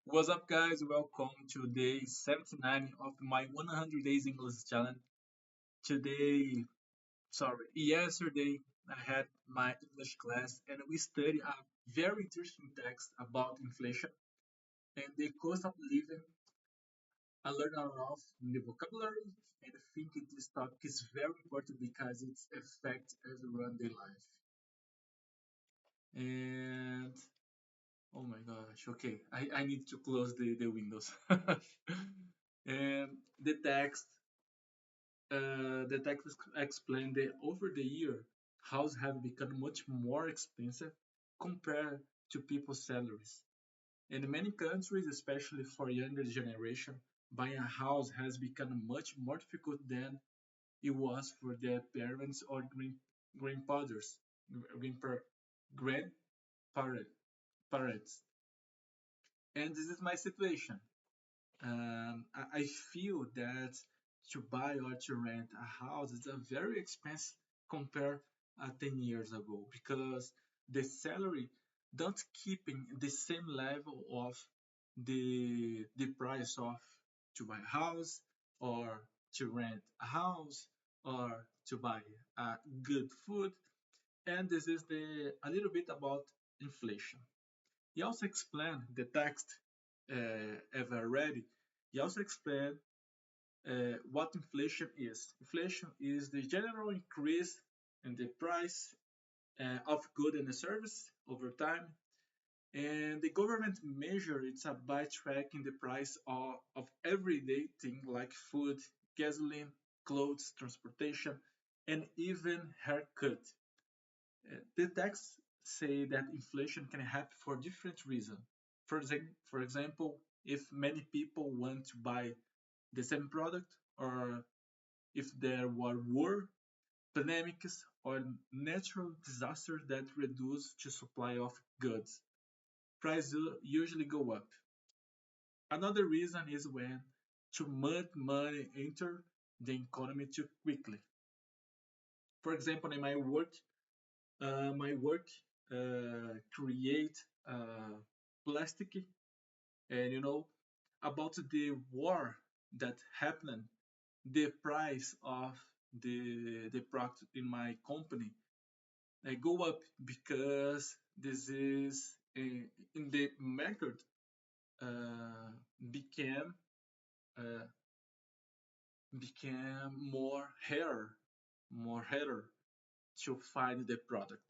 What's up, guys? Welcome to day 79 of my 100 Days English Challenge. Today, yesterday, I had my English class and we studied a very interesting text about inflation and the cost of living. I learned a lot of new vocabulary and I think this topic is very important because it affects everyone their life. And oh my gosh, okay, I need to close the windows. And the text explained that over the year, houses have become much more expensive compared to people's salaries. In many countries, especially for younger generation, buying a house has become much more difficult than it was for their parents or grandfathers, grandpa- grandparents. And this is my situation. I feel that to buy or to rent a house is a very expensive compared 10 years ago because the salary don't keep in the same level of the price of to buy a house or to rent a house or to buy good food. And this is the a little bit about inflation. He also explained the text ever ready. He also explained what inflation is. Inflation is the general increase in the price of good and service over time, and the government measure it by tracking the price of everyday things like food, gasoline, clothes, transportation, and even haircut. The text say that inflation can happen for different reasons. For example, if many people want to buy the same product, or if there were war, pandemics, or natural disasters that reduce the supply of goods, prices usually go up. Another reason is when too much money enter the economy too quickly. For example, in my work create plastic, and about the war that happened, the price of the product in my company go up because this is in the market uh, became uh, became more harder to find the product.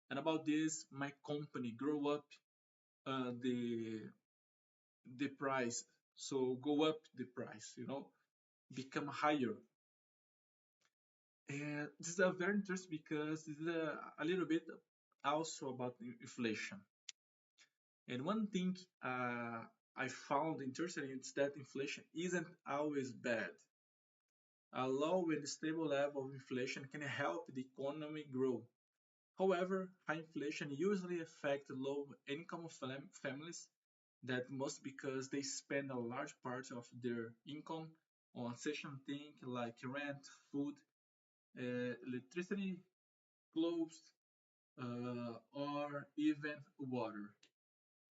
And about this, my company grow up the price, so go up the price, become higher. And this is a very interesting because this is a little bit also about inflation. And one thing I found interesting is that inflation isn't always bad. A low and stable level of inflation can help the economy grow. However, high inflation usually affects low-income families that most because they spend a large part of their income on essential things like rent, food, electricity, clothes, or even water.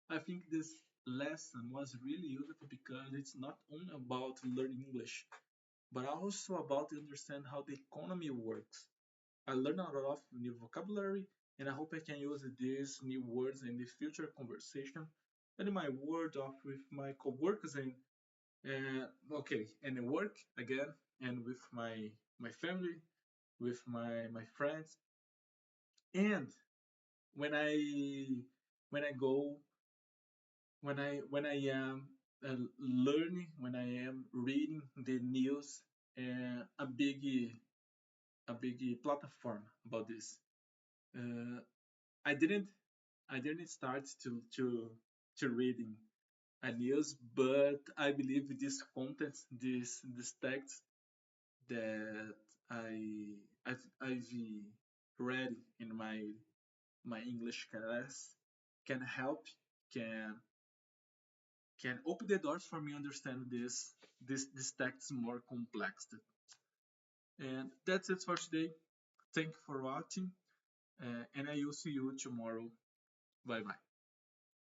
I think this lesson was really useful because it's not only about learning English, but also about understand how the economy works. I learned a lot of new vocabulary, and I hope I can use these new words in the future conversation and in my word off with my coworkers and in work again, and with my family, with my friends, and when I go when I am learning, when I am reading the news, a big platform about this. Uh, I didn't I didn't start to reading a news, but I believe this content, this text that I've read in my English class can help, can can open the doors for me understand this text more complex. And that's it for today. Thank you for watching, and I will see you tomorrow. Bye bye.